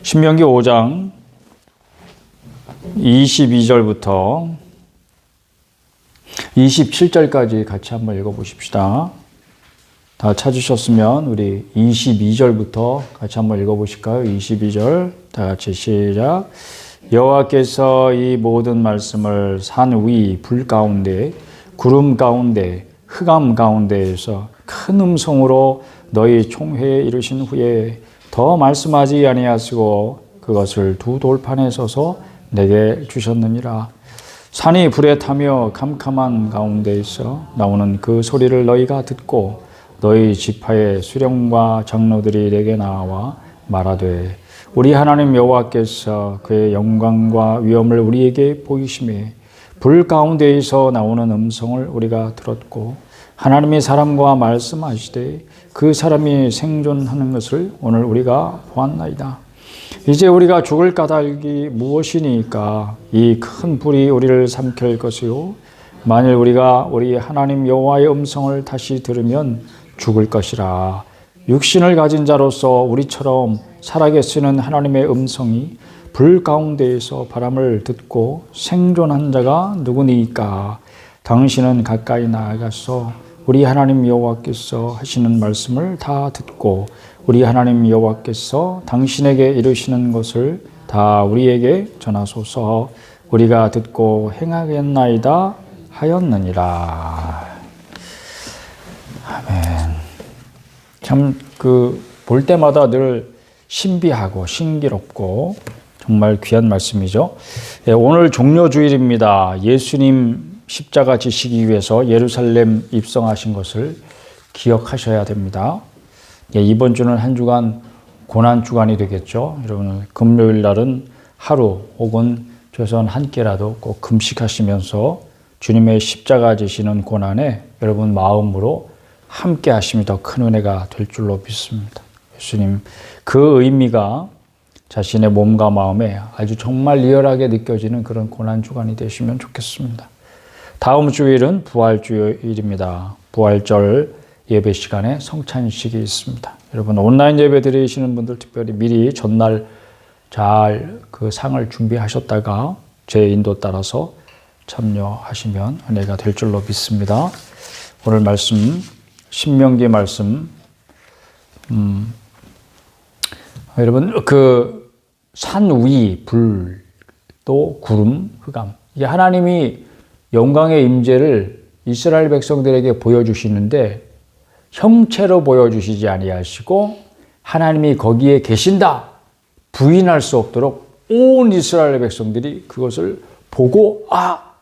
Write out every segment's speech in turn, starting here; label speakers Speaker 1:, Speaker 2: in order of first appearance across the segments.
Speaker 1: 신명기 5장 22절부터 27절까지 같이 한번 읽어보십시다. 다 찾으셨으면 우리 22절부터 같이 한번 읽어보실까요? 22절 다 같이 시작. 여호와께서 이 모든 말씀을 산 위 불 가운데 구름 가운데 흑암 가운데에서 큰 음성으로 너희 총회에 이르신 후에 더 말씀하지 아니하시고 그것을 두 돌판에 서서 내게 주셨느니라. 산이 불에 타며 캄캄한 가운데 있어 나오는 그 소리를 너희가 듣고 너희 지파의 수령과 장로들이 내게 나와 말하되 우리 하나님 여호와께서 그의 영광과 위엄을 우리에게 보이심에 불 가운데에서 나오는 음성을 우리가 들었고 하나님이 사람과 말씀하시되 그 사람이 생존하는 것을 오늘 우리가 보았나이다. 이제 우리가 죽을 까닭이 무엇이니까 이 큰 불이 우리를 삼킬 것이요 만일 우리가 우리 하나님 여호와의 음성을 다시 들으면 죽을 것이라. 육신을 가진 자로서 우리처럼 살아계시는 하나님의 음성이 불 가운데에서 바람을 듣고 생존한 자가 누구니까? 당신은 가까이 나아가서 우리 하나님 여호와께서 하시는 말씀을 다 듣고 우리 하나님 여호와께서 당신에게 이르시는 것을 다 우리에게 전하소서. 우리가 듣고 행하겠나이다 하였느니라. 아멘. 참 볼 때마다 늘 신비하고 신기롭고 정말 귀한 말씀이죠. 오늘 종려주일입니다. 예수님 십자가 지시기 위해서 예루살렘 입성하신 것을 기억하셔야 됩니다. 이번 주는 한 주간 고난 주간이 되겠죠. 여러분 금요일 날은 하루 혹은 최소한 한 끼라도 꼭 금식하시면서 주님의 십자가 지시는 고난에 여러분 마음으로 함께 하심이 더 큰 은혜가 될 줄로 믿습니다. 예수님 그 의미가 자신의 몸과 마음에 아주 정말 리얼하게 느껴지는 그런 고난 주간이 되시면 좋겠습니다. 다음 주일은 부활주일입니다. 부활절 예배 시간에 성찬식이 있습니다. 여러분 온라인 예배 드리시는 분들 특별히 미리 전날 잘 그 상을 준비하셨다가 제 인도 따라서 참여하시면 은혜가 될 줄로 믿습니다. 오늘 말씀 신명기 말씀 여러분 산 위 불 또 구름 흑암 이게 하나님이 영광의 임재를 이스라엘 백성들에게 보여주시는데 형체로 보여주시지 아니하시고 하나님이 거기에 계신다 부인할 수 없도록 온 이스라엘 백성들이 그것을 보고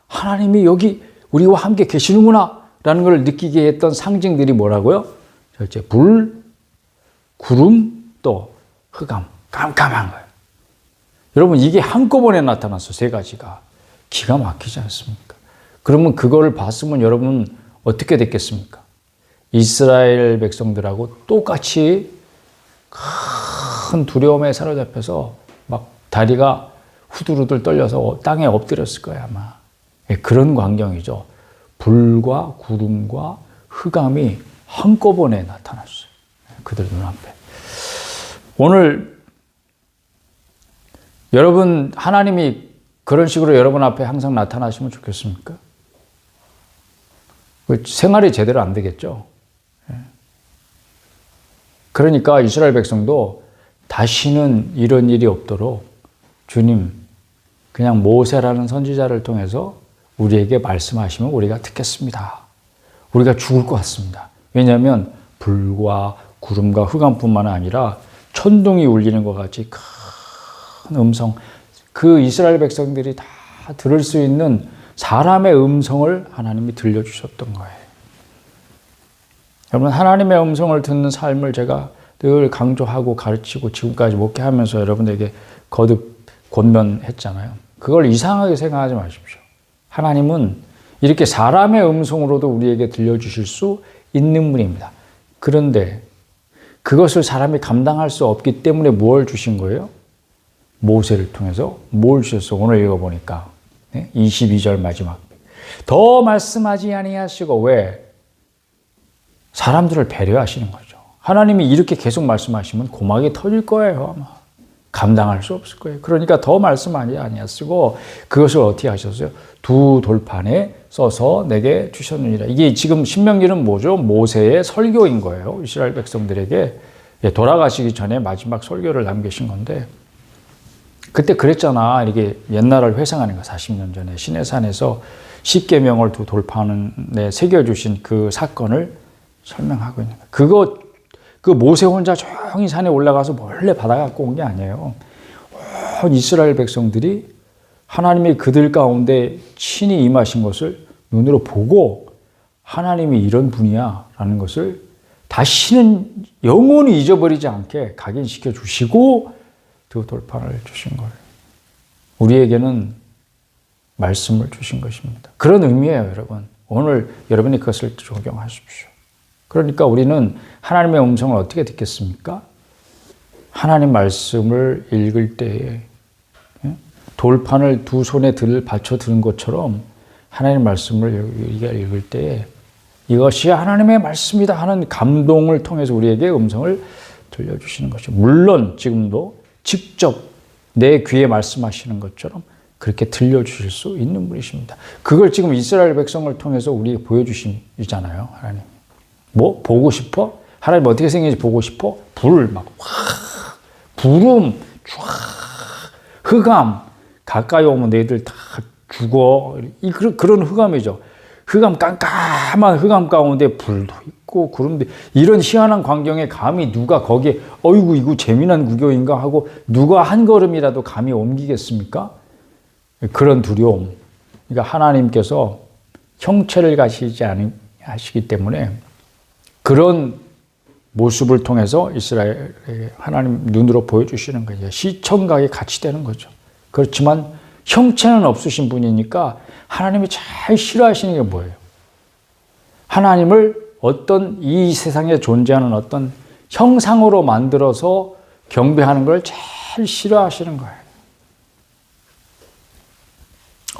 Speaker 1: 하나님이 여기 우리와 함께 계시는구나 라는 걸 느끼게 했던 상징들이 뭐라고요? 첫째 불, 구름, 또 흑암, 깜깜한 거예요. 여러분 이게 한꺼번에 나타났어. 세 가지가. 기가 막히지 않습니까? 그러면 그거를 봤으면 여러분은 어떻게 됐겠습니까? 이스라엘 백성들하고 똑같이 큰 두려움에 사로잡혀서 막 다리가 후들후들 떨려서 땅에 엎드렸을 거예요 아마. 그런 광경이죠. 불과 구름과 흑암이 한꺼번에 나타났어요. 그들 눈앞에. 오늘 여러분 하나님이 그런 식으로 여러분 앞에 항상 나타나시면 좋겠습니까? 생활이 제대로 안 되겠죠. 그러니까 이스라엘 백성도 다시는 이런 일이 없도록 주님 그냥 모세라는 선지자를 통해서 우리에게 말씀하시면 우리가 듣겠습니다. 우리가 죽을 것 같습니다. 왜냐하면 불과 구름과 흑암뿐만 아니라 천둥이 울리는 것 같이 큰 음성, 그 이스라엘 백성들이 다 들을 수 있는 사람의 음성을 하나님이 들려주셨던 거예요. 여러분 하나님의 음성을 듣는 삶을 제가 늘 강조하고 가르치고 지금까지 목회하면서 여러분에게 거듭 권면했잖아요. 그걸 이상하게 생각하지 마십시오. 하나님은 이렇게 사람의 음성으로도 우리에게 들려주실 수 있는 분입니다. 그런데 그것을 사람이 감당할 수 없기 때문에 뭘 주신 거예요? 모세를 통해서 뭘 주셨어? 오늘 읽어보니까 22절 마지막 더 말씀하지 아니하시고 왜? 사람들을 배려하시는 거죠. 하나님이 이렇게 계속 말씀하시면 고막이 터질 거예요 아마. 감당할 수 없을 거예요. 그러니까 더 말씀 아니야 쓰고 그것을 어떻게 하셨어요? 두 돌판에 써서 내게 주셨느니라. 이게 지금 신명기는 뭐죠? 모세의 설교인 거예요. 이스라엘 백성들에게 돌아가시기 전에 마지막 설교를 남기신 건데 그때 그랬잖아. 이렇게 옛날을 회상하는 거 40년 전에 시내산에서 십계명을 두 돌판에 새겨주신 그 사건을 설명하고 있는 거예요. 그 모세 혼자 조용히 산에 올라가서 몰래 받아갖고 온 게 아니에요. 온 이스라엘 백성들이 하나님이 그들 가운데 친히 임하신 것을 눈으로 보고 하나님이 이런 분이야 라는 것을 다시는 영원히 잊어버리지 않게 각인시켜 주시고 그 돌판을 주신 거예요. 우리에게는 말씀을 주신 것입니다. 그런 의미예요, 여러분. 오늘 여러분이 그것을 적용하십시오. 그러니까 우리는 하나님의 음성을 어떻게 듣겠습니까? 하나님 말씀을 읽을 때에 돌판을 두 손에 받쳐 드는 것처럼 하나님 말씀을 우리가 읽을 때에 이것이 하나님의 말씀이다 하는 감동을 통해서 우리에게 음성을 들려주시는 것이죠. 물론 지금도 직접 내 귀에 말씀하시는 것처럼 그렇게 들려주실 수 있는 분이십니다. 그걸 지금 이스라엘 백성을 통해서 우리에게 보여주시잖아요. 하나님. 뭐? 보고 싶어? 하나님 어떻게 생긴지 보고 싶어? 불, 막, 확, 구름, 쫙, 흑암. 가까이 오면 너희들 다 죽어. 그런 흑암이죠. 깜깜한 흑암 가운데 불도 있고, 구름도 이런 희한한 광경에 감히 누가 거기에, 어이구, 이거 재미난 구경인가 하고 누가 한 걸음이라도 감히 옮기겠습니까? 그런 두려움. 그러니까 하나님께서 형체를 가시지 않으시기 때문에 그런 모습을 통해서 이스라엘에게 하나님 눈으로 보여주시는 거예요. 시청각이 같이 되는 거죠. 그렇지만 형체는 없으신 분이니까 하나님이 제일 싫어하시는 게 뭐예요? 하나님을 어떤 이 세상에 존재하는 어떤 형상으로 만들어서 경배하는 걸 제일 싫어하시는 거예요.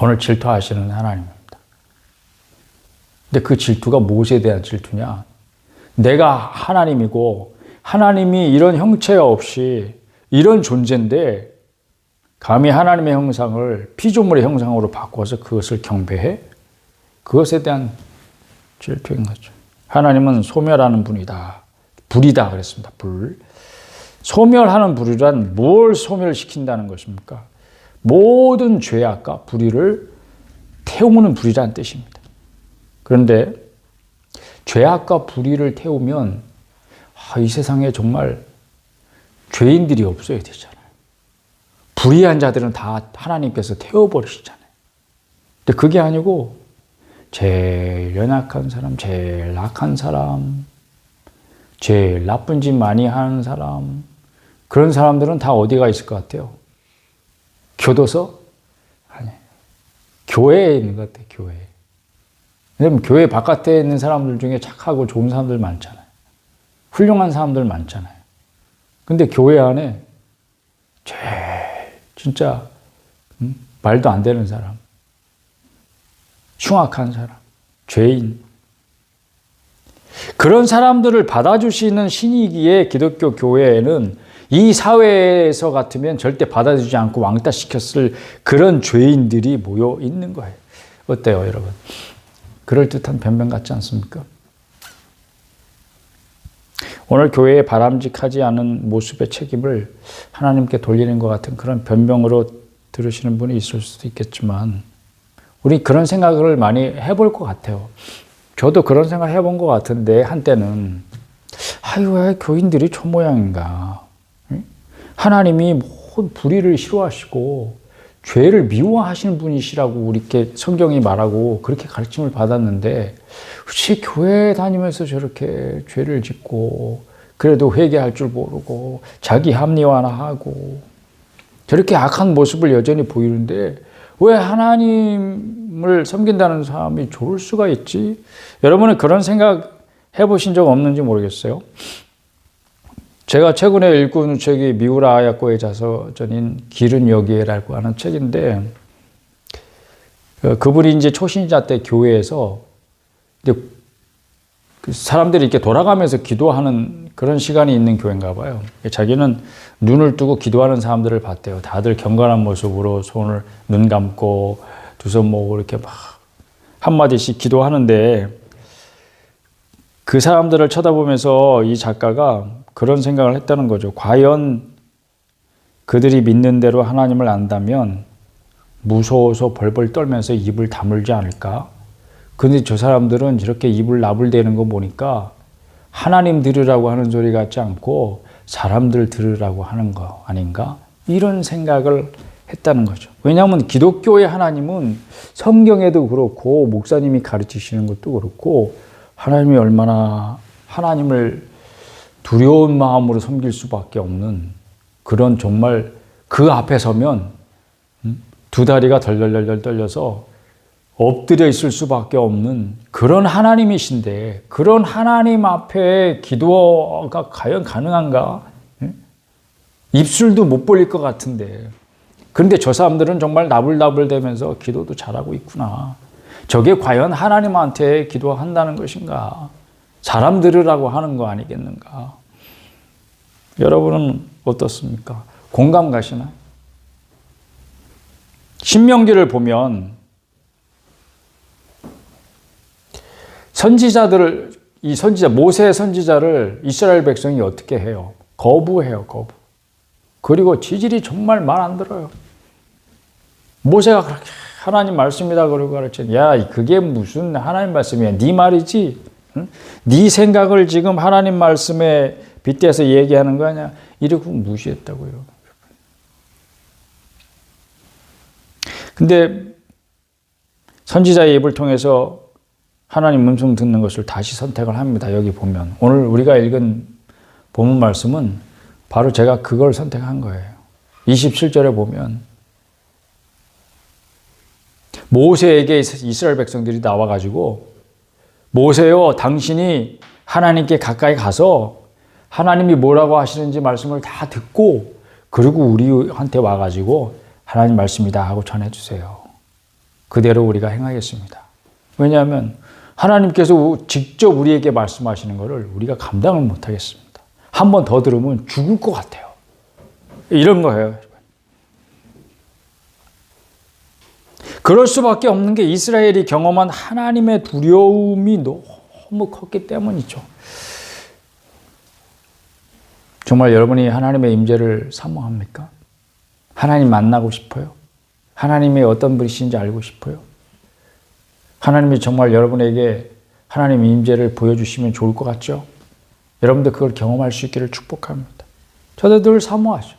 Speaker 1: 오늘 질투하시는 하나님입니다. 근데 그 질투가 무엇에 대한 질투냐? 내가 하나님이고 하나님이 이런 형체 없이 이런 존재인데 감히 하나님의 형상을 피조물의 형상으로 바꿔서 그것을 경배해? 그것에 대한 질투인 거죠. 하나님은 소멸하는 분이다. 불이다 그랬습니다. 불. 소멸하는 불이란 뭘 소멸시킨다는 것입니까? 모든 죄악과 불의를 태우는 불이라는 뜻입니다. 그런데 죄악과 불의를 태우면 이 세상에 정말 죄인들이 없어야 되잖아요. 불의한 자들은 다 하나님께서 태워버리시잖아요. 근데 그게 아니고 제일 연약한 사람, 제일 악한 사람, 제일 나쁜 짓 많이 하는 사람, 그런 사람들은 다 어디가 있을 것 같아요? 교도소? 아니, 교회에 있는 것 같아요. 교회. 왜냐면 교회 바깥에 있는 사람들 중에 착하고 좋은 사람들 많잖아요. 훌륭한 사람들 많잖아요. 근데 교회 안에 진짜 말도 안 되는 사람, 흉악한 사람, 죄인, 그런 사람들을 받아주시는 신이기에 기독교 교회에는 이 사회에서 같으면 절대 받아주지 않고 왕따시켰을 그런 죄인들이 모여 있는 거예요. 어때요, 여러분? 그럴듯한 변명 같지 않습니까? 오늘 교회에 바람직하지 않은 모습의 책임을 하나님께 돌리는 것 같은 그런 변명으로 들으시는 분이 있을 수도 있겠지만 우리 그런 생각을 많이 해볼 것 같아요. 저도 그런 생각 해본 것 같은데 한때는 왜 교인들이 저 모양인가? 하나님이 모든 불의를 싫어하시고 죄를 미워하시는 분이시라고 이렇게 성경이 말하고 그렇게 가르침을 받았는데 혹시 교회 다니면서 저렇게 죄를 짓고 그래도 회개할 줄 모르고 자기 합리화나 하고 저렇게 악한 모습을 여전히 보이는데 왜 하나님을 섬긴다는 사람이 좋을 수가 있지? 여러분은 그런 생각 해보신 적 없는지 모르겠어요. 제가 최근에 읽고 있는 책이 미우라 아야코의 자서전인 길은 여기에라고 하는 책인데 그분이 이제 초신자 때 교회에서 사람들이 이렇게 돌아가면서 기도하는 그런 시간이 있는 교회인가 봐요. 자기는 눈을 뜨고 기도하는 사람들을 봤대요. 다들 경건한 모습으로 손을 눈 감고 두 손 모으고 이렇게 막 한마디씩 기도하는데 그 사람들을 쳐다보면서 이 작가가 그런 생각을 했다는 거죠. 과연 그들이 믿는 대로 하나님을 안다면 무서워서 벌벌 떨면서 입을 다물지 않을까? 근데 저 사람들은 이렇게 입을 나불대는 거 보니까 하나님 들으라고 하는 소리 같지 않고 사람들 들으라고 하는 거 아닌가? 이런 생각을 했다는 거죠. 왜냐하면 기독교의 하나님은 성경에도 그렇고 목사님이 가르치시는 것도 그렇고 하나님이 얼마나 하나님을 두려운 마음으로 섬길 수밖에 없는 그런 정말 그 앞에 서면 두 다리가 덜덜덜 떨려서 엎드려 있을 수밖에 없는 그런 하나님이신데 그런 하나님 앞에 기도가 과연 가능한가? 입술도 못 벌릴 것 같은데 그런데 저 사람들은 정말 나불나불대면서 기도도 잘하고 있구나. 저게 과연 하나님한테 기도한다는 것인가? 사람 들으라고 하는 거 아니겠는가? 여러분은 어떻습니까? 공감 가시나요? 신명기를 보면 모세 선지자를 이스라엘 백성이 어떻게 해요? 거부해요, 거부. 그리고 지질이 정말 말 안 들어요. 모세가 그렇게 하나님 말씀이다 그러고 가르치니 야, 그게 무슨 하나님 말씀이야? 네 말이지? 응? 네 생각을 지금 하나님 말씀에 빗대서 얘기하는 거 아니야? 이러고 무시했다고요. 근데 선지자의 입을 통해서 하나님 음성 듣는 것을 다시 선택을 합니다. 여기 보면 오늘 우리가 읽은 본문 말씀은 바로 제가 그걸 선택한 거예요. 27절에 보면 모세에게 이스라엘 백성들이 나와가지고 모세요, 당신이 하나님께 가까이 가서 하나님이 뭐라고 하시는지 말씀을 다 듣고 그리고 우리한테 와가지고 하나님 말씀이다 하고 전해주세요. 그대로 우리가 행하겠습니다. 왜냐하면 하나님께서 직접 우리에게 말씀하시는 것을 우리가 감당을 못하겠습니다. 한 번 더 들으면 죽을 것 같아요. 이런 거예요. 그럴 수밖에 없는 게 이스라엘이 경험한 하나님의 두려움이 너무 컸기 때문이죠. 정말 여러분이 하나님의 임재를 사모합니까? 하나님 만나고 싶어요? 하나님이 어떤 분이신지 알고 싶어요? 하나님이 정말 여러분에게 하나님 임재를 보여주시면 좋을 것 같죠? 여러분들 그걸 경험할 수 있기를 축복합니다. 저도 늘 사모하죠.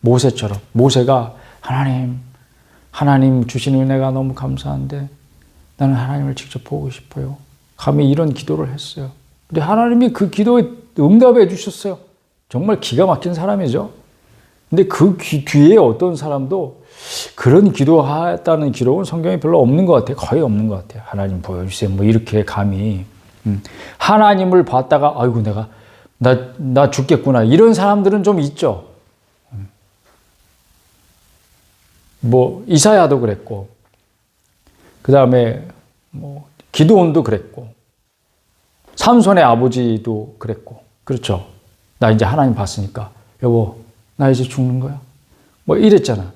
Speaker 1: 모세처럼. 모세가 하나님 주신 은혜가 너무 감사한데 나는 하나님을 직접 보고 싶어요. 감히 이런 기도를 했어요. 근데 하나님이 그 기도에 응답해 주셨어요. 정말 기가 막힌 사람이죠. 근데 그 뒤에 어떤 사람도 그런 기도했다는 기록은 성경에 별로 없는 것 같아요. 거의 없는 것 같아요. 하나님 보여주세요. 뭐 이렇게 감히. 하나님을 봤다가 아이고 나 죽겠구나. 이런 사람들은 좀 있죠. 뭐 이사야도 그랬고 그 다음에 뭐 기드온도 그랬고 삼손의 아버지도 그랬고 그렇죠. 나 이제 하나님 봤으니까 여보 나 이제 죽는 거야. 뭐 이랬잖아.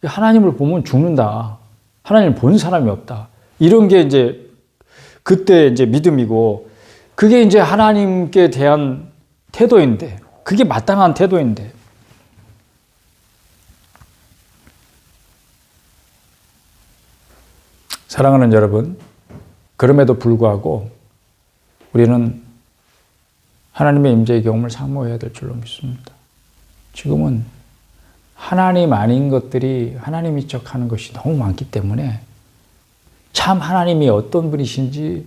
Speaker 1: 하나님을 보면 죽는다. 하나님을 본 사람이 없다. 이런 게 이제 그때 이제 믿음이고 그게 이제 하나님께 대한 태도인데 그게 마땅한 태도인데 사랑하는 여러분, 그럼에도 불구하고 우리는 하나님의 임재의 경험을 사모해야 될 줄로 믿습니다. 지금은 하나님 아닌 것들이 하나님인 척하는 것이 너무 많기 때문에 참 하나님이 어떤 분이신지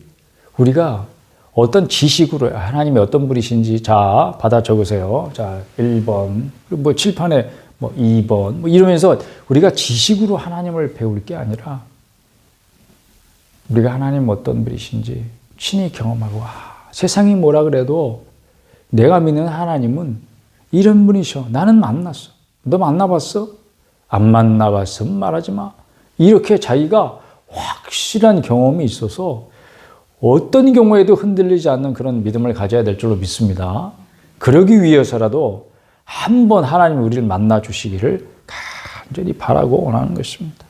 Speaker 1: 우리가 어떤 지식으로 하나님이 어떤 분이신지 자 받아 적으세요. 자 1번 뭐 칠판에 뭐 2번 뭐 이러면서 우리가 지식으로 하나님을 배울 게 아니라 우리가 하나님 어떤 분이신지 친히 경험하고 세상이 뭐라 그래도 내가 믿는 하나님은 이런 분이셔. 나는 만났어. 너 만나봤어? 안 만나봤으면 말하지 마. 이렇게 자기가 확실한 경험이 있어서 어떤 경우에도 흔들리지 않는 그런 믿음을 가져야 될 줄로 믿습니다. 그러기 위해서라도 한번 하나님 우리를 만나 주시기를 간절히 바라고 원하는 것입니다.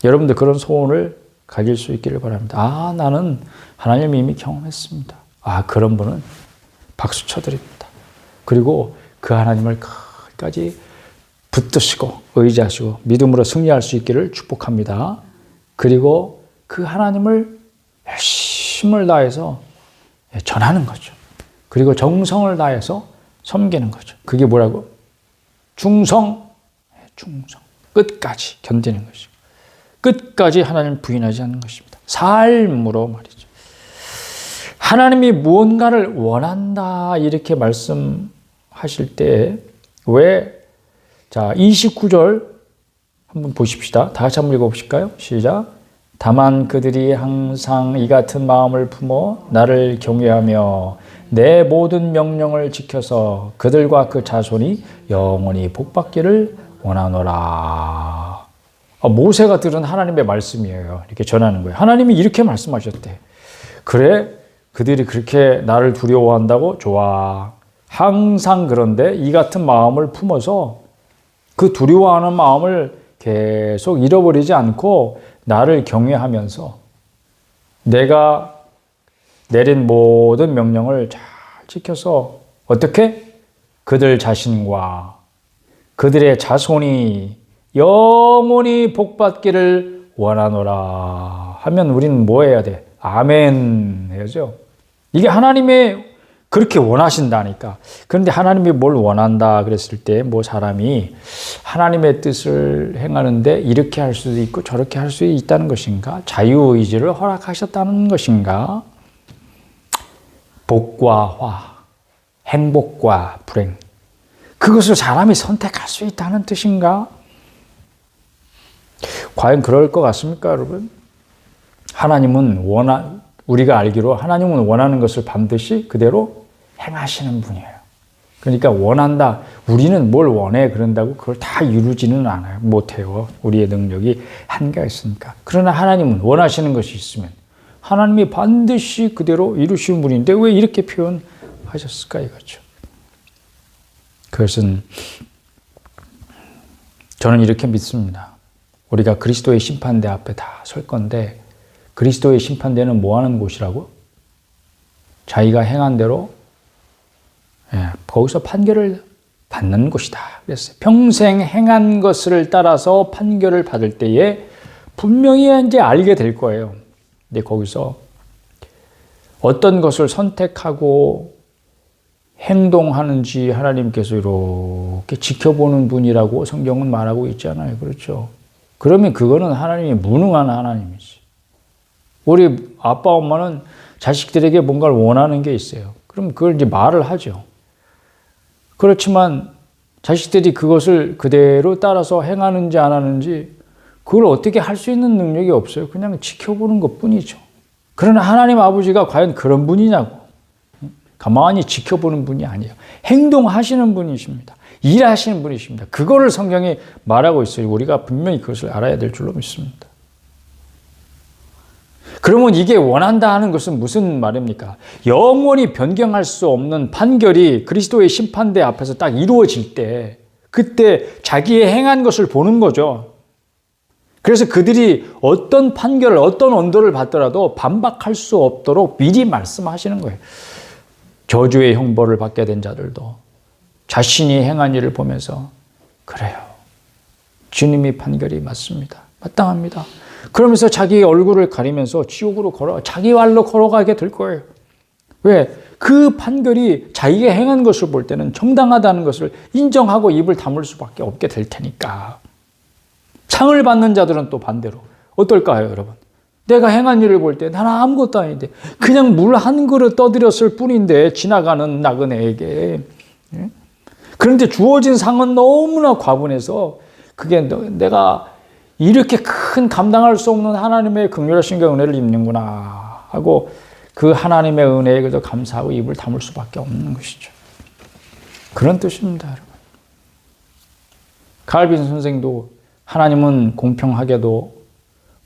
Speaker 1: 여러분들 그런 소원을 가질 수 있기를 바랍니다. 나는 하나님 이미 경험했습니다. 그런 분은 박수 쳐드립니다. 그리고 그 하나님을 끝까지 붙드시고 의지하시고 믿음으로 승리할 수 있기를 축복합니다. 그리고 그 하나님을 열심을 다해서 전하는 거죠. 그리고 정성을 다해서 섬기는 거죠. 그게 뭐라고? 충성. 끝까지 견디는 것이고 끝까지 하나님을 부인하지 않는 것입니다. 삶으로 말이죠. 하나님이 무언가를 원한다 이렇게 말씀하실 때 왜? 자, 29절 한번 보십시다. 다 같이 한번 읽어보실까요? 시작. 다만 그들이 항상 이 같은 마음을 품어 나를 경외하며 내 모든 명령을 지켜서 그들과 그 자손이 영원히 복받기를 원하노라. 모세가 들은 하나님의 말씀이에요. 이렇게 전하는 거예요. 하나님이 이렇게 말씀하셨대. 그래? 그들이 그렇게 나를 두려워한다고? 좋아. 항상 그런데 이 같은 마음을 품어서 그 두려워하는 마음을 계속 잃어버리지 않고 나를 경외하면서 내가 내린 모든 명령을 잘 지켜서 어떻게? 그들 자신과 그들의 자손이 영원히 복받기를 원하노라 하면 우리는 뭐 해야 돼? 아멘 해야죠. 이게 하나님의 그렇게 원하신다니까. 그런데 하나님이 뭘 원한다 그랬을 때 뭐 사람이 하나님의 뜻을 행하는데 이렇게 할 수도 있고 저렇게 할 수 있다는 것인가? 자유의지를 허락하셨다는 것인가? 복과 화, 행복과 불행, 그것을 사람이 선택할 수 있다는 뜻인가? 과연 그럴 것 같습니까, 여러분? 하나님은 우리가 알기로 하나님은 원하는 것을 반드시 그대로 행하시는 분이에요. 그러니까 원한다. 우리는 뭘 원해 그런다고 그걸 다 이루지는 않아요. 못해요. 우리의 능력이 한계가 있으니까. 그러나 하나님은 원하시는 것이 있으면 하나님이 반드시 그대로 이루시는 분인데 왜 이렇게 표현하셨을까 이거죠. 그것은 저는 이렇게 믿습니다. 우리가 그리스도의 심판대 앞에 다 설 건데 그리스도의 심판대는 뭐 하는 곳이라고? 자기가 행한 대로 거기서 판결을 받는 곳이다 그랬어요. 평생 행한 것을 따라서 판결을 받을 때에 분명히 이제 알게 될 거예요. 근데 거기서 어떤 것을 선택하고 행동하는지 하나님께서 이렇게 지켜보는 분이라고 성경은 말하고 있잖아요. 그렇죠? 그러면 그거는 하나님이 무능한 하나님이지. 우리 아빠, 엄마는 자식들에게 뭔가를 원하는 게 있어요. 그럼 그걸 이제 말을 하죠. 그렇지만 자식들이 그것을 그대로 따라서 행하는지 안 하는지 그걸 어떻게 할 수 있는 능력이 없어요. 그냥 지켜보는 것 뿐이죠. 그러나 하나님 아버지가 과연 그런 분이냐고. 가만히 지켜보는 분이 아니에요. 행동하시는 분이십니다. 일하시는 분이십니다. 그거를 성경이 말하고 있어요. 우리가 분명히 그것을 알아야 될 줄로 믿습니다. 그러면 이게 원한다 하는 것은 무슨 말입니까? 영원히 변경할 수 없는 판결이 그리스도의 심판대 앞에서 딱 이루어질 때 그때 자기의 행한 것을 보는 거죠. 그래서 그들이 어떤 판결을 어떤 언도를 받더라도 반박할 수 없도록 미리 말씀하시는 거예요. 저주의 형벌을 받게 된 자들도 자신이 행한 일을 보면서 그래요. 주님의 판결이 맞습니다. 마땅합니다. 그러면서 자기 얼굴을 가리면서 지옥으로 자기 발로 걸어가게 될 거예요. 왜? 그 판결이 자기가 행한 것을 볼 때는 정당하다는 것을 인정하고 입을 다물 수밖에 없게 될 테니까. 상을 받는 자들은 또 반대로 어떨까요, 여러분? 내가 행한 일을 볼 때 나는 아무것도 아닌데 그냥 물 한 그릇 떠들였을 뿐인데 지나가는 나그네에게. 그런데 주어진 상은 너무나 과분해서 그게 내가 이렇게 큰 감당할 수 없는 하나님의 긍휼하신 은혜를 입는구나 하고 그 하나님의 은혜에 그저 감사하고 입을 다물 수밖에 없는 것이죠. 그런 뜻입니다, 여러분. 칼빈 선생도 하나님은 공평하게도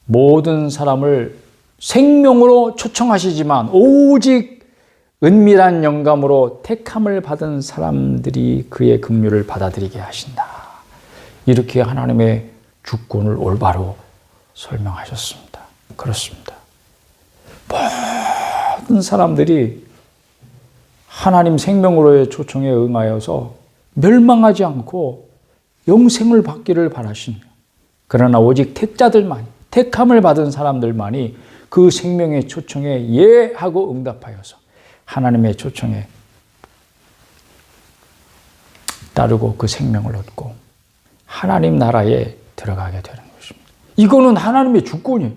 Speaker 1: 모든 사람을 생명으로 초청하시지만 오직 은밀한 영감으로 택함을 받은 사람들이 그의 긍휼을 받아들이게 하신다. 이렇게 하나님의 주권을 올바로 설명하셨습니다. 그렇습니다. 모든 사람들이 하나님 생명으로의 초청에 응하여서 멸망하지 않고 영생을 받기를 바라십니다. 그러나 오직 택자들만이, 택함을 받은 사람들만이 그 생명의 초청에 예하고 응답하여서 하나님의 초청에 따르고 그 생명을 얻고 하나님 나라에 들어가게 되는 것입니다. 이거는 하나님의 주권이에요.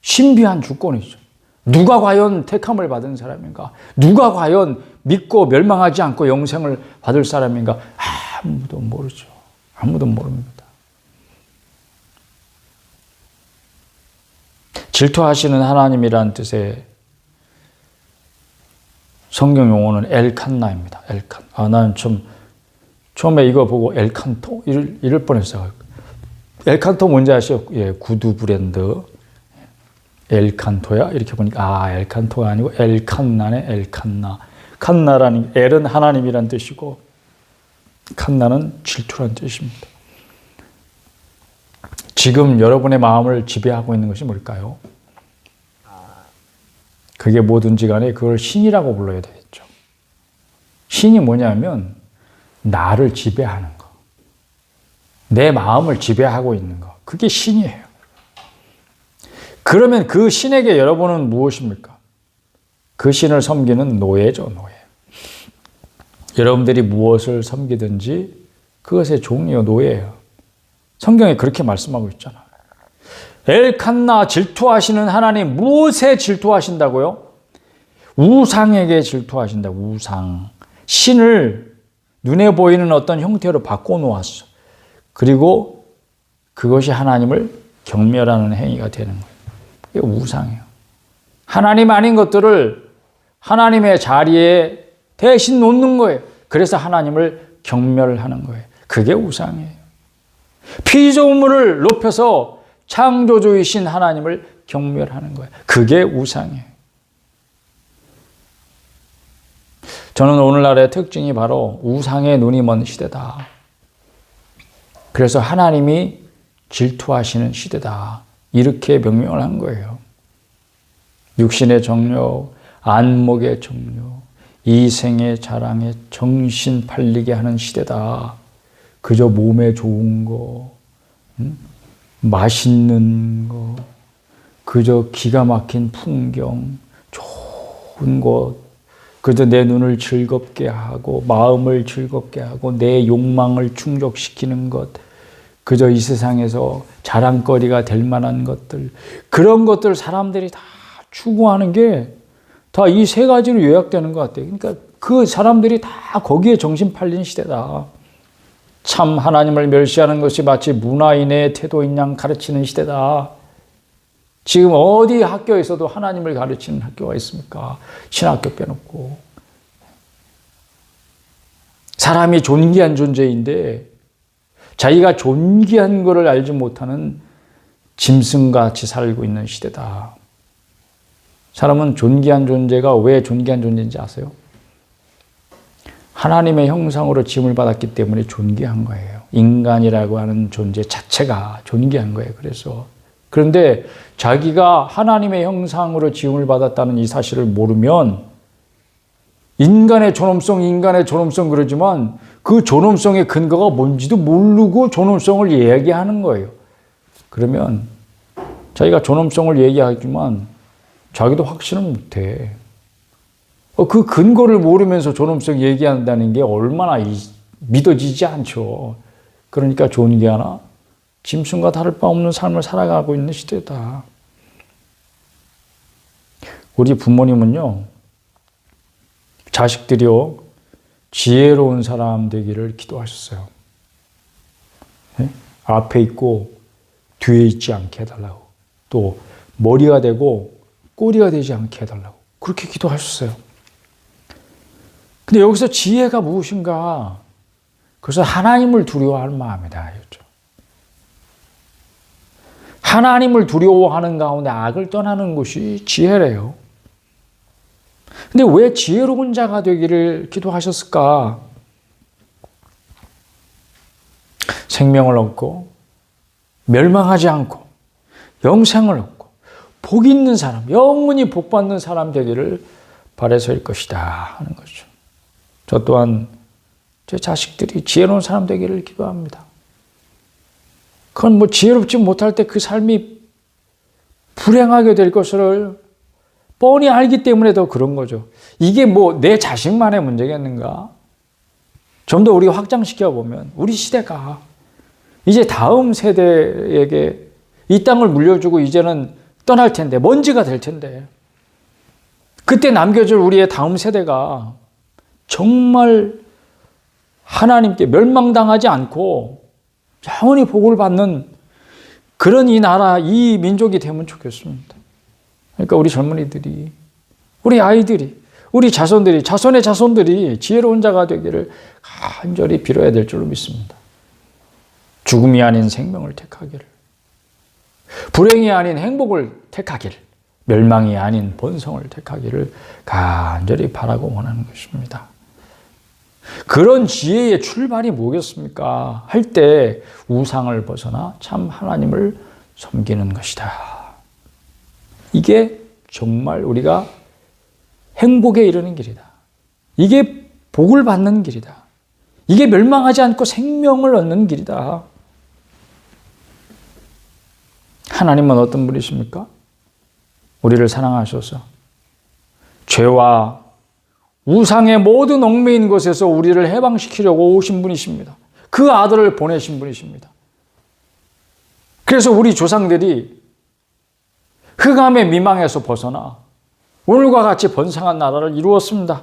Speaker 1: 신비한 주권이죠. 누가 과연 택함을 받은 사람인가? 누가 과연 믿고 멸망하지 않고 영생을 받을 사람인가? 아무도 모르죠. 아무도 모릅니다. 질투하시는 하나님이란 뜻의 성경 용어는 엘칸나입니다. 엘칸. 나는 처음에 이거 보고 엘칸토 이럴 뻔했어요. 엘칸토 뭔지 아시죠? 예, 구두 브랜드. 엘칸토야? 이렇게 보니까 엘칸토가 아니고 엘칸나네. 엘칸나. 칸나라는 엘은 하나님이란 뜻이고 칸나는 질투란 뜻입니다. 지금 여러분의 마음을 지배하고 있는 것이 뭘까요? 그게 뭐든지 간에 그걸 신이라고 불러야 되겠죠. 신이 뭐냐면 나를 지배하는 거. 내 마음을 지배하고 있는 거. 그게 신이에요. 그러면 그 신에게 여러분은 무엇입니까? 그 신을 섬기는 노예죠, 노예. 여러분들이 무엇을 섬기든지 그것의 종이요, 노예예요. 성경에 그렇게 말씀하고 있잖아요. 엘칸나 질투하시는 하나님, 무엇에 질투하신다고요? 우상에게 질투하신다고. 우상. 신을 눈에 보이는 어떤 형태로 바꿔놓았어. 그리고 그것이 하나님을 경멸하는 행위가 되는 거예요. 이게 우상이에요. 하나님 아닌 것들을 하나님의 자리에 대신 놓는 거예요. 그래서 하나님을 경멸하는 거예요. 그게 우상이에요. 피조물을 높여서 창조주이신 하나님을 경멸하는 거예요. 그게 우상이에요. 저는 오늘날의 특징이 바로 우상의 눈이 먼 시대다. 그래서 하나님이 질투하시는 시대다. 이렇게 명명을 한 거예요. 육신의 정욕, 안목의 정욕, 이생의 자랑에 정신 팔리게 하는 시대다. 그저 몸에 좋은 거, 맛있는 거, 그저 기가 막힌 풍경, 좋은 곳, 그저 내 눈을 즐겁게 하고 마음을 즐겁게 하고 내 욕망을 충족시키는 것, 그저 이 세상에서 자랑거리가 될 만한 것들, 그런 것들 사람들이 다 추구하는 게 다 이 세 가지로 요약되는 것 같아요. 그러니까 그 사람들이 다 거기에 정신 팔린 시대다. 참 하나님을 멸시하는 것이 마치 문화인의 태도인 양 가르치는 시대다. 지금 어디 학교에서도 하나님을 가르치는 학교가 있습니까? 신학교 빼놓고. 사람이 존귀한 존재인데 자기가 존귀한 것을 알지 못하는 짐승같이 살고 있는 시대다. 사람은 존귀한 존재가 왜 존귀한 존재인지 아세요? 하나님의 형상으로 지음을 받았기 때문에 존귀한 거예요. 인간이라고 하는 존재 자체가 존귀한 거예요. 그런데 자기가 하나님의 형상으로 지음을 받았다는 이 사실을 모르면 인간의 존엄성 그러지만 그 존엄성의 근거가 뭔지도 모르고 존엄성을 얘기하는 거예요. 그러면 자기가 존엄성을 얘기하지만 자기도 확신을 못해. 그 근거를 모르면서 존엄성 얘기한다는 게 얼마나 믿어지지 않죠. 그러니까 존귀하나 짐승과 다를 바 없는 삶을 살아가고 있는 시대다. 우리 부모님은요, 자식들이요, 지혜로운 사람 되기를 기도하셨어요. 네? 앞에 있고 뒤에 있지 않게 해달라고. 또 머리가 되고 꼬리가 되지 않게 해달라고. 그렇게 기도하셨어요. 근데 여기서 지혜가 무엇인가? 그래서 하나님을 두려워할 마음이다. 하나님을 두려워하는 가운데 악을 떠나는 것이 지혜래요. 근데 왜 지혜로운 자가 되기를 기도하셨을까? 생명을 얻고 멸망하지 않고 영생을 얻고 복 있는 사람, 영원히 복 받는 사람 되기를 바라서일 것이다 하는 거죠. 저 또한 제 자식들이 지혜로운 사람 되기를 기도합니다. 그건 뭐 지혜롭지 못할 때 그 삶이 불행하게 될 것을 뻔히 알기 때문에 더 그런 거죠. 이게 뭐 내 자식만의 문제겠는가? 좀 더 우리가 확장시켜 보면 우리 시대가 이제 다음 세대에게 이 땅을 물려주고 이제는 떠날 텐데, 먼지가 될 텐데, 그때 남겨줄 우리의 다음 세대가 정말 하나님께 멸망당하지 않고 영원히 복을 받는 그런 이 나라, 이 민족이 되면 좋겠습니다. 그러니까 우리 젊은이들이, 우리 아이들이, 우리 자손들이, 자손의 자손들이 지혜로운 자가 되기를 간절히 빌어야 될 줄로 믿습니다. 죽음이 아닌 생명을 택하기를, 불행이 아닌 행복을 택하기를, 멸망이 아닌 본성을 택하기를 간절히 바라고 원하는 것입니다. 그런 지혜의 출발이 뭐겠습니까? 할 때 우상을 벗어나 참 하나님을 섬기는 것이다. 이게 정말 우리가 행복에 이르는 길이다. 이게 복을 받는 길이다. 이게 멸망하지 않고 생명을 얻는 길이다. 하나님은 어떤 분이십니까? 우리를 사랑하셔서 죄와 우상의 모든 얽매인 것에서 우리를 해방시키려고 오신 분이십니다. 그 아들을 보내신 분이십니다. 그래서 우리 조상들이 흑암의 미망에서 벗어나 오늘과 같이 번성한 나라를 이루었습니다.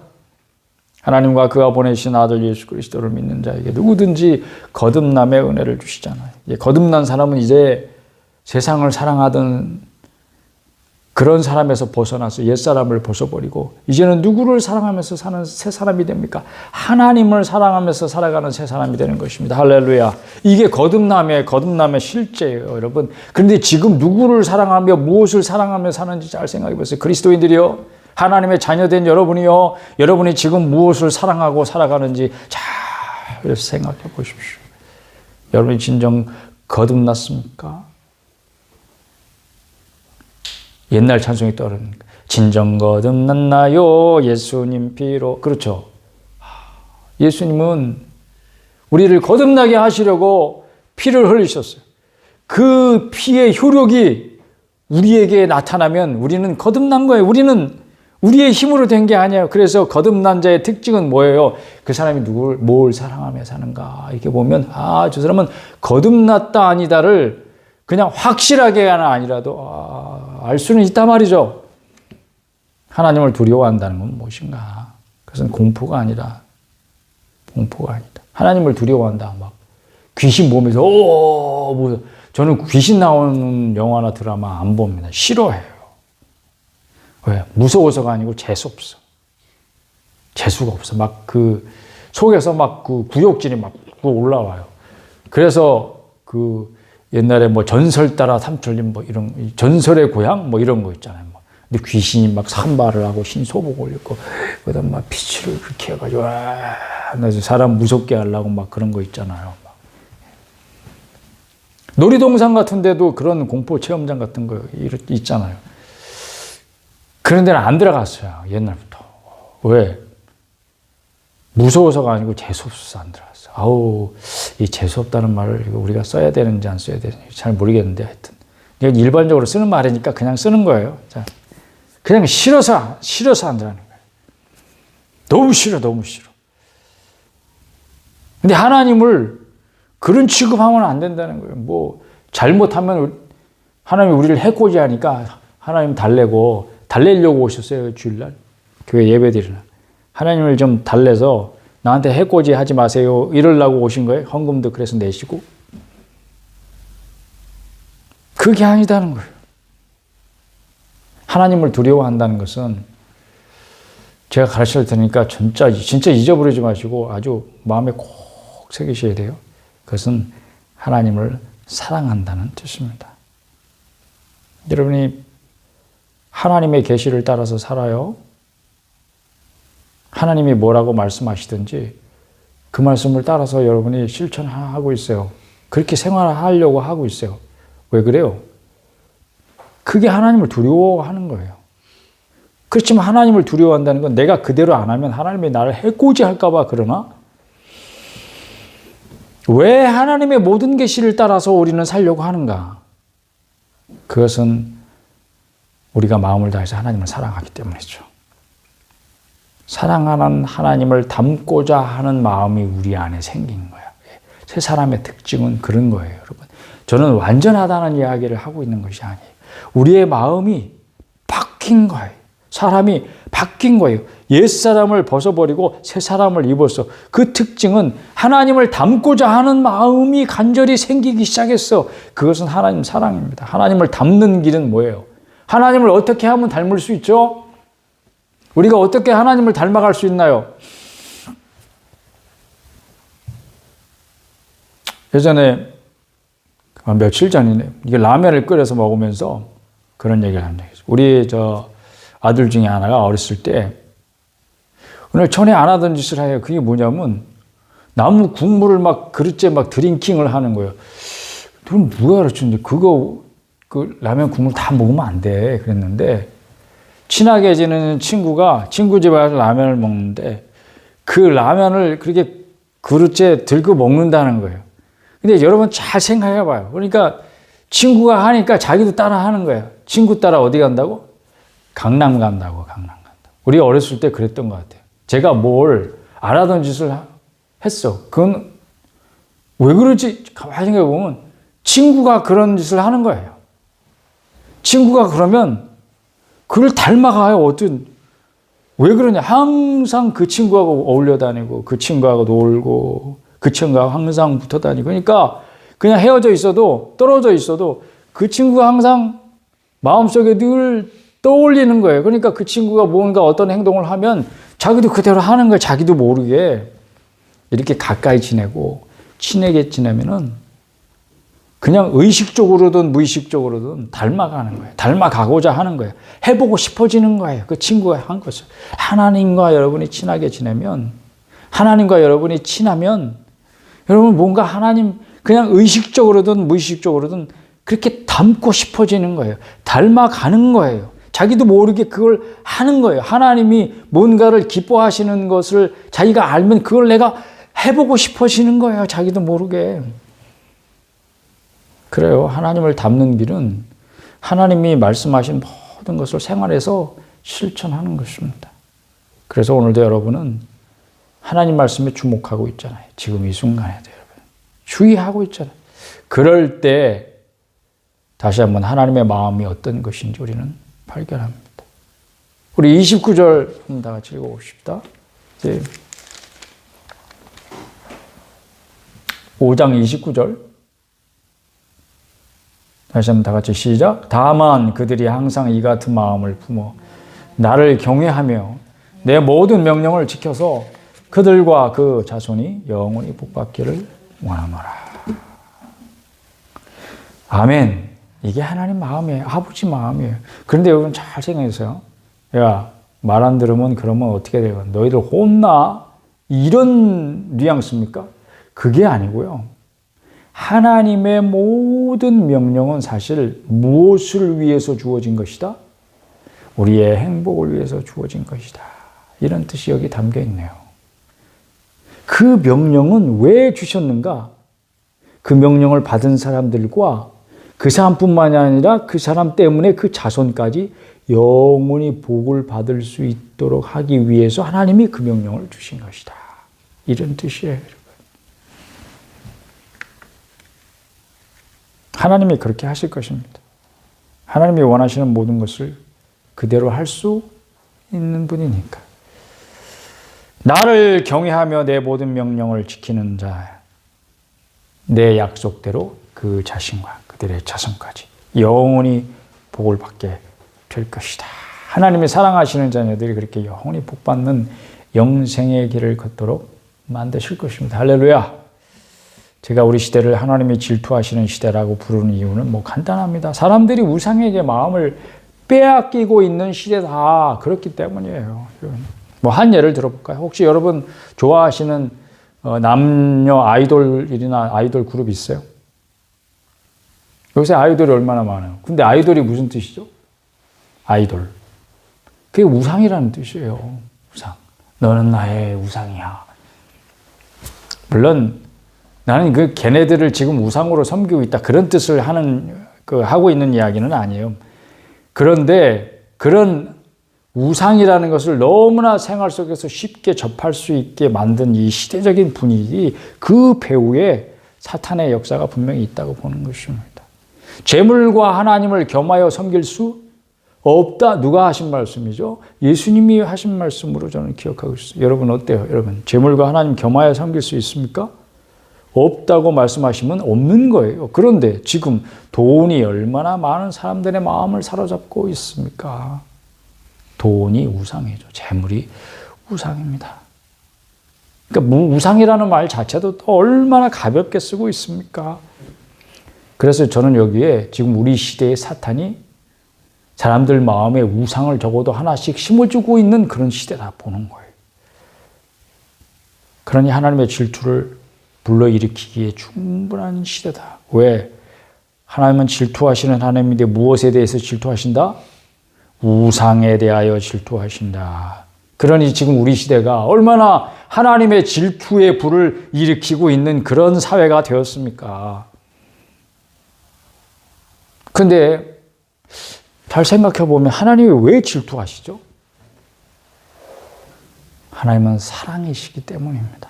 Speaker 1: 하나님과 그가 보내신 아들 예수 그리스도를 믿는 자에게 누구든지 거듭남의 은혜를 주시잖아요. 거듭난 사람은 이제 세상을 사랑하던 그런 사람에서 벗어나서 옛사람을 벗어버리고 이제는 누구를 사랑하면서 사는 새 사람이 됩니까? 하나님을 사랑하면서 살아가는 새 사람이 되는 것입니다. 할렐루야. 이게 거듭남의 실제예요, 여러분. 그런데 지금 누구를 사랑하며 무엇을 사랑하며 사는지 잘 생각해 보세요. 그리스도인들이요, 하나님의 자녀된 여러분이요, 여러분이 지금 무엇을 사랑하고 살아가는지 잘 생각해 보십시오. 여러분이 진정 거듭났습니까? 옛날 찬송이 떠오르는 진정 거듭났나요 예수님 피로. 그렇죠. 예수님은 우리를 거듭나게 하시려고 피를 흘리셨어요. 그 피의 효력이 우리에게 나타나면 우리는 거듭난 거예요. 우리는 우리의 힘으로 된 게 아니에요. 그래서 거듭난 자의 특징은 뭐예요? 그 사람이 뭘 사랑하며 사는가. 이렇게 보면 저 사람은 거듭났다 아니다를 그냥 확실하게는 아니라도 알 수는 있단 말이죠. 하나님을 두려워한다는 건 무엇인가? 그것은 공포가 아니다. 하나님을 두려워한다. 막 귀신 보면서 저는 귀신 나오는 영화나 드라마 안 봅니다. 싫어해요. 왜? 무서워서가 아니고 재수없어. 재수가 없어. 막 그 속에서 막 그 구역질이 막 올라와요. 그래서 옛날에 뭐 전설 따라 삼천림 뭐 이런 전설의 고향 뭐 이런 거 있잖아요. 근데 귀신이 막 산발을 하고 신소복을 입고 그다음 막 피치를 그렇게 해가지고 사람 무섭게 하려고 막 그런 거 있잖아요. 막. 놀이동산 같은 데도 그런 공포 체험장 같은 거 있잖아요. 그런 데는 안 들어갔어요. 옛날부터. 왜? 무서워서가 아니고 재수없어서 안 들어갔어요. 이 재수없다는 말을 우리가 써야 되는지 안 써야 되는지 잘 모르겠는데 하여튼 일반적으로 쓰는 말이니까 그냥 쓰는 거예요. 자, 그냥 싫어서 안 들어가는 거예요. 너무 싫어. 근데 하나님을 그런 취급하면 안 된다는 거예요. 뭐 잘못하면 하나님이 우리를 해코지 하니까 하나님 달래려고 오셨어요. 주일날 교회 예배드리는 하나님을 좀 달래서 나한테 해코지 하지 마세요 이러려고 오신 거예요. 헌금도 그래서 내시고. 그게 아니다는 거예요. 하나님을 두려워한다는 것은 제가 가르쳐 드리니까 진짜 잊어버리지 마시고 아주 마음에 꼭 새기셔야 돼요. 그것은 하나님을 사랑한다는 뜻입니다. 여러분이 하나님의 계시를 따라서 살아요. 하나님이 뭐라고 말씀하시든지 그 말씀을 따라서 여러분이 실천하고 있어요. 그렇게 생활하려고 하고 있어요. 왜 그래요? 그게 하나님을 두려워하는 거예요. 그렇지만 하나님을 두려워한다는 건 내가 그대로 안 하면 하나님이 나를 해코지 할까 봐 그러나? 왜 하나님의 모든 계시를 따라서 우리는 살려고 하는가? 그것은 우리가 마음을 다해서 하나님을 사랑하기 때문이죠. 사랑하는 하나님을 닮고자 하는 마음이 우리 안에 생긴 거야. 새 사람의 특징은 그런 거예요, 여러분. 저는 완전하다는 이야기를 하고 있는 것이 아니에요. 우리의 마음이 바뀐 거예요. 사람이 바뀐 거예요. 옛사람을 벗어버리고 새 사람을 입어서 그 특징은 하나님을 닮고자 하는 마음이 간절히 생기기 시작했어. 그것은 하나님 사랑입니다. 하나님을 닮는 길은 뭐예요? 하나님을 어떻게 하면 닮을 수 있죠? 우리가 어떻게 하나님을 닮아갈 수 있나요? 예전에 며칠 전이네. 이게 라면을 끓여서 먹으면서 그런 얘기를 합니다. 우리 아들 중에 하나가 어렸을 때 오늘 전에 안 하던 짓을 해요. 그게 뭐냐면 나무 국물을 막 그릇째 막 드링킹을 하는 거예요. 그럼 누가 가르쳤는데 그 라면 국물 다 먹으면 안 돼. 그랬는데 친하게 지내는 친구가 친구 집에 가서 라면을 먹는데 그 라면을 그렇게 그릇째 들고 먹는다는 거예요. 근데 여러분 잘 생각해 봐요. 그러니까 친구가 하니까 자기도 따라 하는 거예요. 친구 따라 어디 간다고? 강남 간다고, 강남 간다고. 우리 어렸을 때 그랬던 것 같아요. 제가 뭘 안 하던 짓을 했어. 그건 왜 그러지? 가만히 생각해 보면 친구가 그런 짓을 하는 거예요. 친구가 그러면 그걸 닮아가요. 왜 그러냐? 항상 그 친구하고 어울려 다니고 그 친구하고 놀고 그 친구하고 항상 붙어 다니고 그러니까 그냥 헤어져 있어도 떨어져 있어도 그 친구가 항상 마음속에 늘 떠올리는 거예요. 그러니까 그 친구가 뭔가 어떤 행동을 하면 자기도 그대로 하는 거예요. 자기도 모르게. 이렇게 가까이 지내고 친하게 지내면은 그냥 의식적으로든 무의식적으로든 닮아가는 거예요. 닮아가고자 하는 거예요. 해보고 싶어지는 거예요. 그 친구가 한 것을. 하나님과 여러분이 친하게 지내면, 하나님과 여러분이 친하면, 여러분 뭔가 하나님 그냥 의식적으로든 무의식적으로든 그렇게 닮고 싶어지는 거예요. 닮아가는 거예요. 자기도 모르게 그걸 하는 거예요. 하나님이 뭔가를 기뻐하시는 것을 자기가 알면 그걸 내가 해보고 싶어지는 거예요. 자기도 모르게. 그래요. 하나님을 닮는 길은 하나님이 말씀하신 모든 것을 생활에서 실천하는 것입니다. 그래서 오늘도 여러분은 하나님 말씀에 주목하고 있잖아요. 지금 이 순간에도 여러분. 주의하고 있잖아요. 그럴 때 다시 한번 하나님의 마음이 어떤 것인지 우리는 발견합니다. 우리 29절 한번 다 같이 읽어봅시다. 이제 5장 29절 다시 한번 다 같이 시작. 다만 그들이 항상 이 같은 마음을 품어 나를 경외하며 내 모든 명령을 지켜서 그들과 그 자손이 영원히 복받기를 원하노라. 아멘. 이게 하나님 마음이에요. 아버지 마음이에요. 그런데 여러분 잘 생각해보세요. 야, 말 안 들으면 그러면 어떻게 돼요? 너희들 혼나? 이런 뉘앙스입니까? 그게 아니고요. 하나님의 모든 명령은 사실 무엇을 위해서 주어진 것이다? 우리의 행복을 위해서 주어진 것이다. 이런 뜻이 여기 담겨 있네요. 그 명령은 왜 주셨는가? 그 명령을 받은 사람들과 그 사람뿐만이 아니라 그 사람 때문에 그 자손까지 영원히 복을 받을 수 있도록 하기 위해서 하나님이 그 명령을 주신 것이다. 이런 뜻이에요, 여러분. 하나님이 그렇게 하실 것입니다. 하나님이 원하시는 모든 것을 그대로 할 수 있는 분이니까. 나를 경외하며 내 모든 명령을 지키는 자, 내 약속대로 그 자신과 그들의 자손까지 영원히 복을 받게 될 것이다. 하나님이 사랑하시는 자녀들이 그렇게 영원히 복받는 영생의 길을 걷도록 만드실 것입니다. 할렐루야. 제가 우리 시대를 하나님이 질투하시는 시대라고 부르는 이유는 뭐 간단합니다. 사람들이 우상에게 마음을 빼앗기고 있는 시대다. 그렇기 때문이에요. 뭐 한 예를 들어볼까요? 혹시 여러분 좋아하시는 남녀 아이돌이나 아이돌 그룹 있어요? 요새 아이돌이 얼마나 많아요. 근데 아이돌이 무슨 뜻이죠? 아이돌. 그게 우상이라는 뜻이에요. 우상. 너는 나의 우상이야. 물론 나는 걔네들을 지금 우상으로 섬기고 있다. 그런 뜻을 하고 있는 이야기는 아니에요. 그런데 그런 우상이라는 것을 너무나 생활 속에서 쉽게 접할 수 있게 만든 이 시대적인 분위기, 그 배후에 사탄의 역사가 분명히 있다고 보는 것입니다. 재물과 하나님을 겸하여 섬길 수 없다. 누가 하신 말씀이죠? 예수님이 하신 말씀으로 저는 기억하고 있어요. 여러분 어때요? 여러분 재물과 하나님 겸하여 섬길 수 있습니까? 없다고 말씀하시면 없는 거예요. 그런데 지금 돈이 얼마나 많은 사람들의 마음을 사로잡고 있습니까? 돈이 우상이죠. 재물이 우상입니다. 그러니까 우상이라는 말 자체도 또 얼마나 가볍게 쓰고 있습니까? 그래서 저는 여기에 지금 우리 시대의 사탄이 사람들 마음에 우상을 적어도 하나씩 심어주고 있는 그런 시대다 보는 거예요. 그러니 하나님의 질투를 불러일으키기에 충분한 시대다. 왜? 하나님은 질투하시는 하나님인데 무엇에 대해서 질투하신다? 우상에 대하여 질투하신다. 그러니 지금 우리 시대가 얼마나 하나님의 질투의 불을 일으키고 있는 그런 사회가 되었습니까? 근데 잘 생각해 보면 하나님이 왜 질투하시죠? 하나님은 사랑이시기 때문입니다.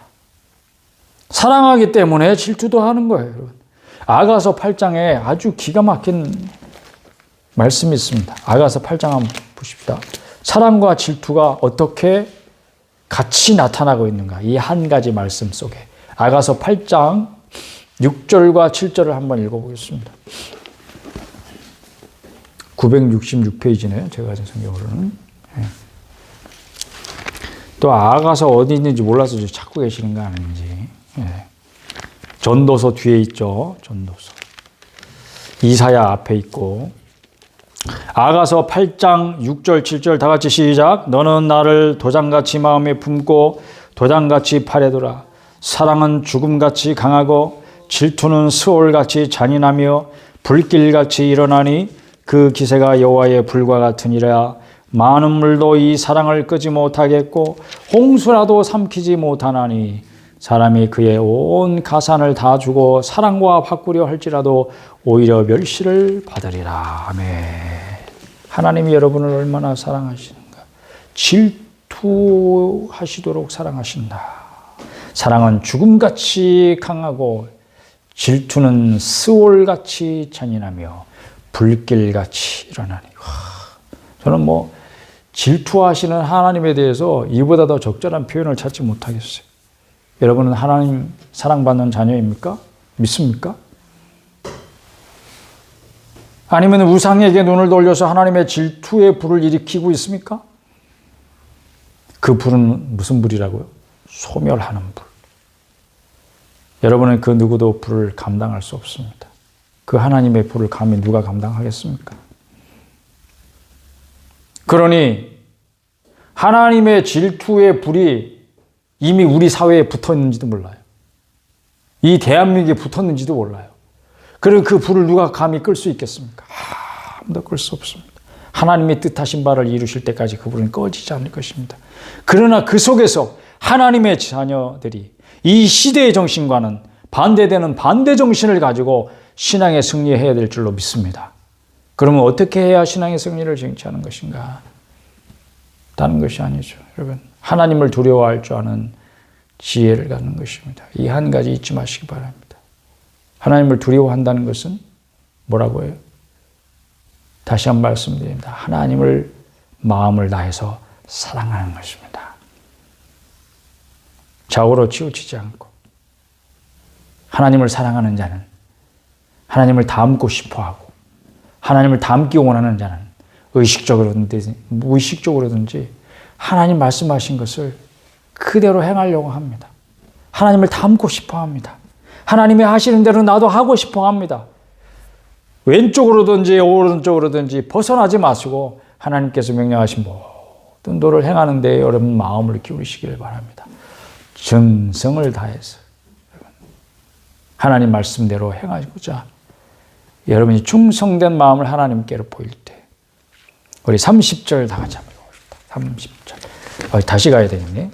Speaker 1: 사랑하기 때문에 질투도 하는 거예요, 여러분. 아가서 8장에 아주 기가 막힌 말씀이 있습니다. 아가서 8장 한번 보십시다. 사랑과 질투가 어떻게 같이 나타나고 있는가? 이 한 가지 말씀 속에. 아가서 8장 6절과 7절을 한번 읽어보겠습니다. 966페이지네요. 제가 가진 성경으로는. 또 아가서 어디 있는지 몰라서 찾고 계시는 거 아닌지. 전도서 뒤에 있죠. 전도서. 이사야 앞에 있고. 아가서 8장 6절 7절 다 같이 시작. 너는 나를 도장같이 마음에 품고 도장같이 팔에 두라. 사랑은 죽음같이 강하고 질투는 스올같이 잔인하며 불길같이 일어나니 그 기세가 여호와의 불과 같으니라. 많은 물도 이 사랑을 끄지 못하겠고 홍수라도 삼키지 못하나니 사람이 그의 온 가산을 다 주고 사랑과 바꾸려 할지라도 오히려 멸시를 받으리라. 아멘. 하나님이 여러분을 얼마나 사랑하시는가. 질투하시도록 사랑하신다. 사랑은 죽음같이 강하고 질투는 스올같이 잔인하며 불길같이 일어나니. 저는 질투하시는 하나님에 대해서 이보다 더 적절한 표현을 찾지 못하겠어요. 여러분은 하나님 사랑받는 자녀입니까? 믿습니까? 아니면 우상에게 눈을 돌려서 하나님의 질투의 불을 일으키고 있습니까? 그 불은 무슨 불이라고요? 소멸하는 불. 여러분은 그 누구도 불을 감당할 수 없습니다. 그 하나님의 불을 감히 누가 감당하겠습니까? 그러니 하나님의 질투의 불이 이미 우리 사회에 붙었는지도 몰라요. 이 대한민국에 붙었는지도 몰라요. 그럼 그 불을 누가 감히 끌 수 있겠습니까? 아무도 끌 수 없습니다. 하나님의 뜻하신 바를 이루실 때까지 그 불은 꺼지지 않을 것입니다. 그러나 그 속에서 하나님의 자녀들이 이 시대의 정신과는 반대되는 반대 정신을 가지고 신앙의 승리해야 될 줄로 믿습니다. 그러면 어떻게 해야 신앙의 승리를 쟁취하는 것인가? 다른 것이 아니죠. 여러분, 하나님을 두려워할 줄 아는 지혜를 갖는 것입니다. 이 한 가지 잊지 마시기 바랍니다. 하나님을 두려워한다는 것은 뭐라고 해요? 다시 한 번 말씀드립니다. 하나님을 마음을 다해서 사랑하는 것입니다. 좌우로 치우치지 않고 하나님을 사랑하는 자는 하나님을 닮고 싶어하고 하나님을 닮기 원하는 자는 의식적으로든지 무의식적으로든지 하나님 말씀하신 것을 그대로 행하려고 합니다. 하나님을 닮고 싶어합니다. 하나님이 하시는 대로 나도 하고 싶어합니다. 왼쪽으로든지 오른쪽으로든지 벗어나지 마시고 하나님께서 명령하신 모든 도를 행하는데 여러분 마음을 기울이시길 바랍니다. 정성을 다해서 하나님 말씀대로 행하고자 여러분이 충성된 마음을 하나님께로 보일 때 우리 30절 다 같이 한번 읽어봅시다. 30절. 다시 가야 되겠네.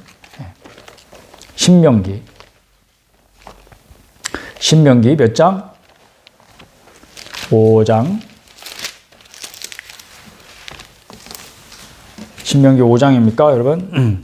Speaker 1: 신명기 몇 장? 5장. 신명기 5장입니까, 여러분?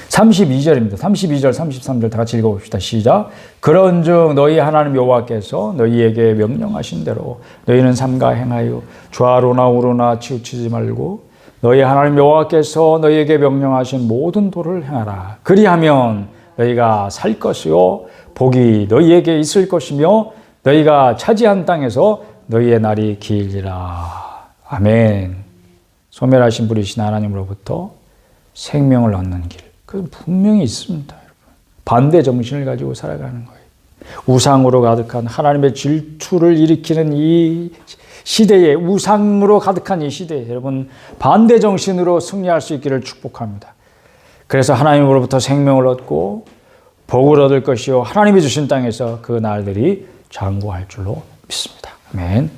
Speaker 1: (32절입니다) 32절, 33절 다 같이 읽어봅시다. 시작. 그런즉 너희 하나님 여호와께서 너희에게 명령하신 대로 너희는 삼가 행하여 좌로나 우로나 치우치지 말고 너희 하나님 여호와께서 너희에게 명령하신 모든 도를 행하라. 그리하면 너희가 살 것이요 복이 너희에게 있을 것이며 너희가 차지한 땅에서 너희의 날이 길리라. 아멘. 소멸하신 분이신 하나님으로부터 생명을 얻는 길, 그건 분명히 있습니다. 여러분. 반대 정신을 가지고 살아가는 거예요. 우상으로 가득한 하나님의 질투를 일으키는 이 시대에, 우상으로 가득한 이 시대에 여러분 반대 정신으로 승리할 수 있기를 축복합니다. 그래서 하나님으로부터 생명을 얻고 복을 얻을 것이요 하나님이 주신 땅에서 그 날들이 장구할 줄로 믿습니다. 아멘.